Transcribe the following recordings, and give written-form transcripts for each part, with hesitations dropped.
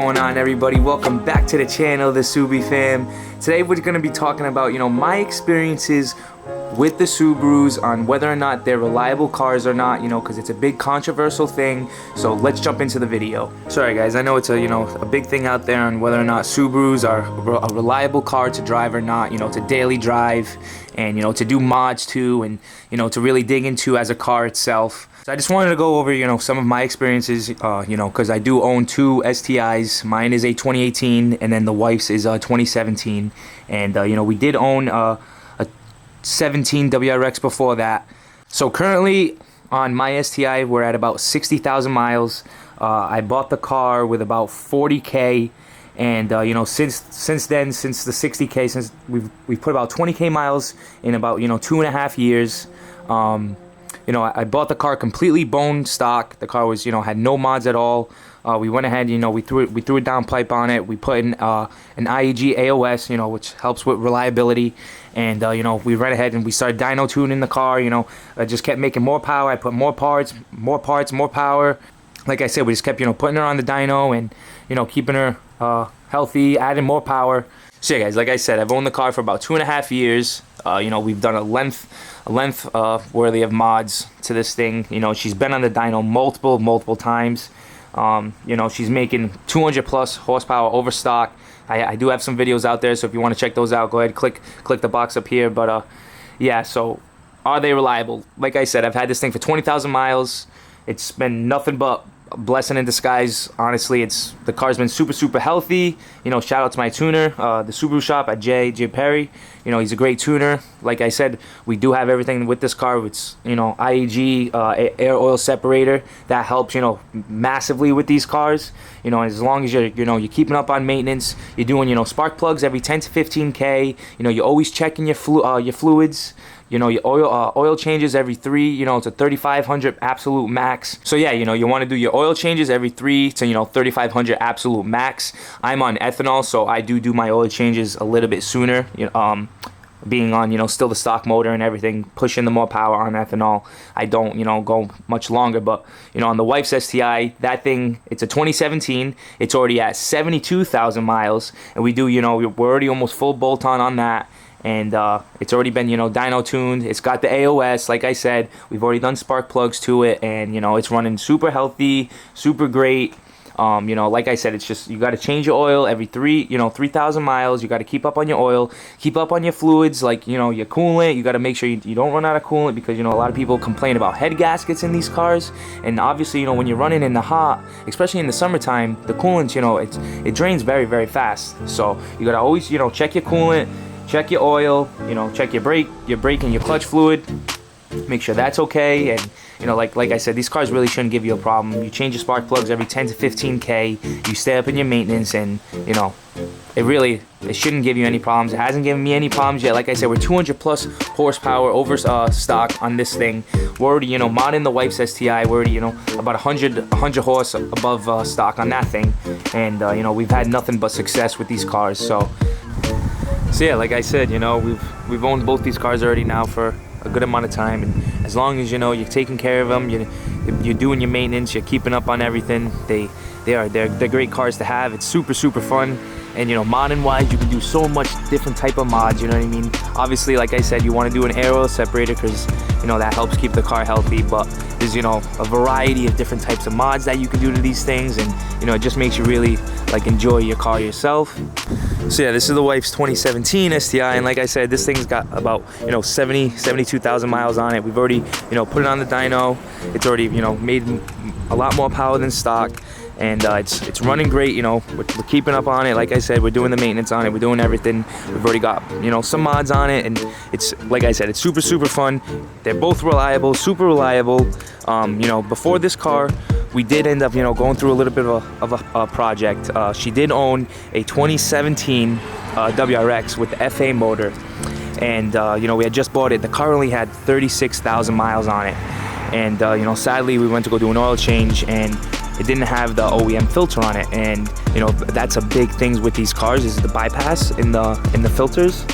going on, everybody? Welcome back to the channel, the Subi fam. Today we're going to be talking about, my experiences with the Subarus on whether or not they're reliable cars or not, because it's a big controversial thing. So let's jump into the video. Sorry guys, I know it's a big thing out there on whether or not Subarus are a reliable car to drive or not, to daily drive and, to do mods to and, to really dig into as a car itself. So I just wanted to go over, some of my experiences, because I do own two STIs. Mine is a 2018 and then the wife's is a 2017. And, we did own a 17 WRX before that. So currently on my STI, we're at about 60,000 miles. I bought the car with about 40K. And since then, since the 60K, since we've put about 20K miles in about 2.5 years. I bought the car completely bone stock. The car was had no mods at all. We went ahead, we threw a downpipe on it. We put in an IEG AOS, which helps with reliability. And we went ahead and we started dyno tuning the car. I just kept making more power. I put more parts, more power. Like I said, we just kept putting her on the dyno and keeping her healthy, adding more power. So yeah, guys, like I said, I've owned the car for about 2.5 years. We've done a length worthy of mods to this thing. She's been on the dyno multiple times. She's making 200 plus horsepower over stock. I do have some videos out there, so if you want to check those out, go ahead, click the box up here. But yeah, so are they reliable? Like I said, I've had this thing for 20,000 miles. It's been nothing but a blessing in disguise. Honestly, the car's been super healthy. Shout out to my tuner, the Subaru shop at J Perry. He's a great tuner. Like I said, we do have everything with this car. It's IEG air oil separator that helps massively with these cars. As long as you're you're keeping up on maintenance, you're doing spark plugs every 10 to 15K. You're always checking your fluids. Your oil changes every 3, it's a 3,500 absolute max. So yeah, you want to do your oil changes every 3 to 3,500 absolute max. I'm on ethanol, so I do my oil changes a little bit sooner. Being on still the stock motor and everything, pushing the more power on ethanol, I don't go much longer. But on the wife's STI, that thing, it's a 2017. It's already at 72,000 miles, and we do we're already almost full bolt on that. And it's already been dyno tuned. It's got the AOS. Like I said, we've already done spark plugs to it, and it's running super healthy, super great. Like I said, it's just you got to change your oil every 3,000 miles. You got to keep up on your oil, keep up on your fluids, like your coolant. You got to make sure you don't run out of coolant, because a lot of people complain about head gaskets in these cars. And obviously when you're running in the hot, especially in the summertime, the coolant it drains very fast. So you got to always check your coolant, check your oil, check your brake and your clutch fluid. Make sure that's okay. And like I said, these cars really shouldn't give you a problem. You change your spark plugs every 10 to 15K. You stay up in your maintenance, and it shouldn't give you any problems. It hasn't given me any problems yet. Like I said, we're 200 plus horsepower over stock on this thing. We're already modding the wife's STI. We're already about 100 horse above stock on that thing. And we've had nothing but success with these cars. So yeah, like I said, we've owned both these cars already now for a good amount of time, and as long as you're taking care of them, you're doing your maintenance, you're keeping up on everything, they're great cars to have. It's super fun. And modding wise, you can do so much different type of mods, you know what I mean? Obviously, like I said, you want to do an air oil separator because that helps keep the car healthy. But there's a variety of different types of mods that you can do to these things, and it just makes you really enjoy your car yourself. So yeah, this is the wife's 2017 STI, and like I said, this thing's got about 72,000 miles on it. We've already put it on the dyno. It's already made a lot more power than stock. And it's running great. We're keeping up on it. Like I said, we're doing the maintenance on it, we're doing everything. We've already got some mods on it, and it's, like I said, it's super fun. They're both reliable, super reliable. Before this car, we did end up going through a little bit of a project. She did own a 2017 WRX with the FA motor, and we had just bought it. The car only had 36,000 miles on it, and sadly we went to go do an oil change, and it didn't have the OEM filter on it. And that's a big thing with these cars, is the bypass in the filters.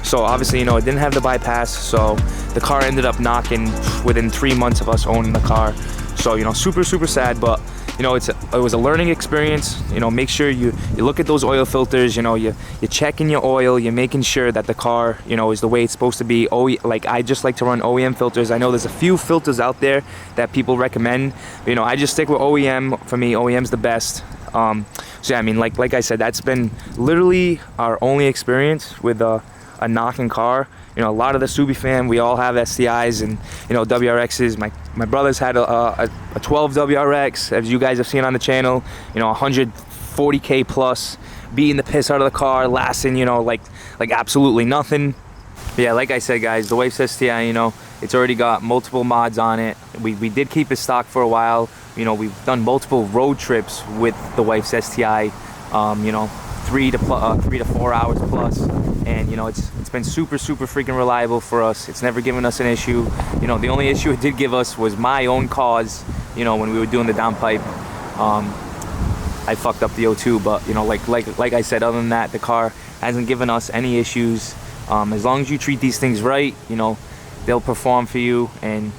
So obviously it didn't have the bypass, so the car ended up knocking within 3 months of us owning the car. So super sad, but you know, it was a learning experience. You know, make sure you look at those oil filters. You know, you're checking your oil, you're making sure that the car, you know, is the way it's supposed to be. Like I just like to run OEM filters. I know there's a few filters out there that people recommend, but, you know, I just stick with OEM. For me, OEM's the best. So yeah, I mean, like I said, that's been literally our only experience with a knocking car. You know, a lot of the Subi fam, we all have STIs and, you know, WRXs. My brother's had a 12 WRX, as you guys have seen on the channel. You know, 140K plus, beating the piss out of the car, lasting, you know, like absolutely nothing. But yeah, like I said, guys, the WRX STI, you know, it's already got multiple mods on it. We did keep it stock for a while. You know, we've done multiple road trips with the WRX STI. You know, 3 to 4 hours plus, and you know, it's been super freaking reliable for us. It's never given us an issue. You know, the only issue it did give us was my own cause. You know, when we were doing the downpipe, I fucked up the O2, but you know, like I said, other than that, the car hasn't given us any issues. As long as you treat these things right, you know, they'll perform for you. And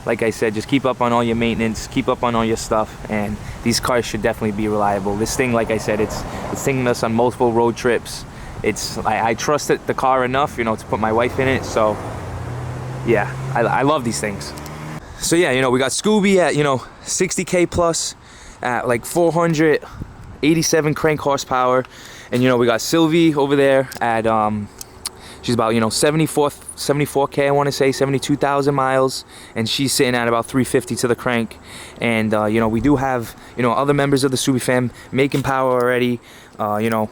like I said, just keep up on all your maintenance, keep up on all your stuff, and these cars should definitely be reliable. This thing, like I said, it's taking us on multiple road trips. I trusted the car enough, you know, to put my wife in it. So yeah, I love these things. So yeah, you know, we got Scooby at, you know, 60K plus at like 487 crank horsepower, and you know, we got Sylvie over there at she's about, you know, 74K, I want to say, 72,000 miles, and she's sitting at about 350 to the crank. And you know, we do have, you know, other members of the Subi fam making power already, you know,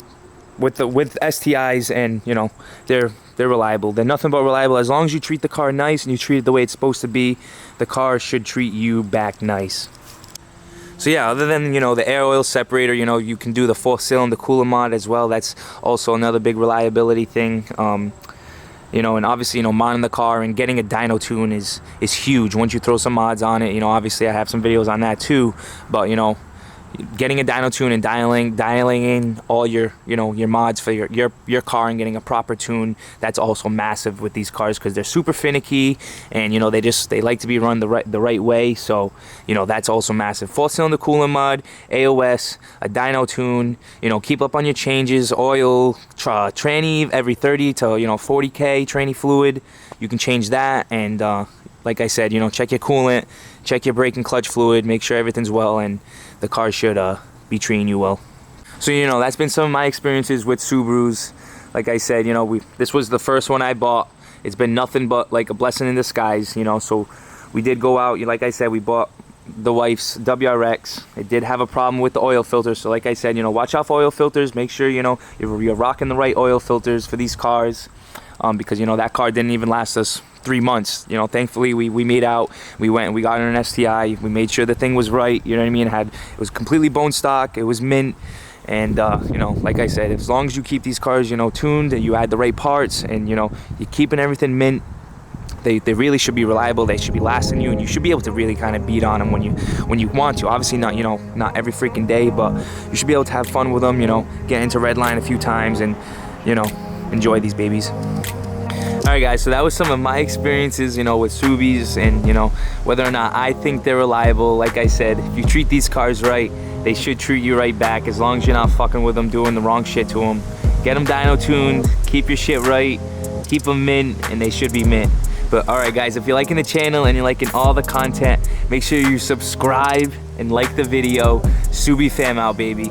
with STIs, and you know, they're reliable. They're nothing but reliable. As long as you treat the car nice and you treat it the way it's supposed to be, the car should treat you back nice. So yeah, other than, you know, the air oil separator, you know, you can do the 4-cylinder cooler mod as well. That's also another big reliability thing. You know, and obviously, you know, modding the car and getting a dyno tune is huge. Once you throw some mods on it, you know, obviously I have some videos on that too, but you know, getting a dyno tune and dialing in all your, you know, your mods for your car and getting a proper tune, that's also massive with these cars, because they're super finicky, and you know, they like to be run the right way. So you know, that's also massive. 4-cylinder coolant mod, AOS, a dyno tune, you know, keep up on your changes, oil, tranny every 30 to, you know, 40K tranny fluid, you can change that. And like I said, you know, check your coolant, check your brake and clutch fluid, make sure everything's well, and the car should be treating you well. So you know, that's been some of my experiences with Subarus. Like I said, you know, this was the first one I bought. It's been nothing but like a blessing in disguise, you know. So we did go out, like I said, we bought the wife's WRX. It did have a problem with the oil filters, so like I said, you know, watch out for oil filters. Make sure, you know, you're rocking the right oil filters for these cars, because you know, that car didn't even last us 3 months. You know, thankfully we made out, we went and we got an STI, we made sure the thing was right, you know what I mean. It was completely bone stock, it was mint. And you know, like I said, as long as you keep these cars, you know, tuned, and you add the right parts, and you know, you're keeping everything mint, they really should be reliable. They should be lasting you, and you should be able to really kind of beat on them when you want to. Obviously not, you know, not every freaking day, but you should be able to have fun with them, you know, get into redline a few times, and you know, enjoy these babies. Alright guys, so that was some of my experiences, you know, with Subis, and you know, whether or not I think they're reliable. Like I said, if you treat these cars right, they should treat you right back, as long as you're not fucking with them, doing the wrong shit to them. Get them dyno tuned, keep your shit right, keep them mint, and they should be mint. But alright guys, if you're liking the channel and you're liking all the content, make sure you subscribe and like the video. Subi fam out, baby.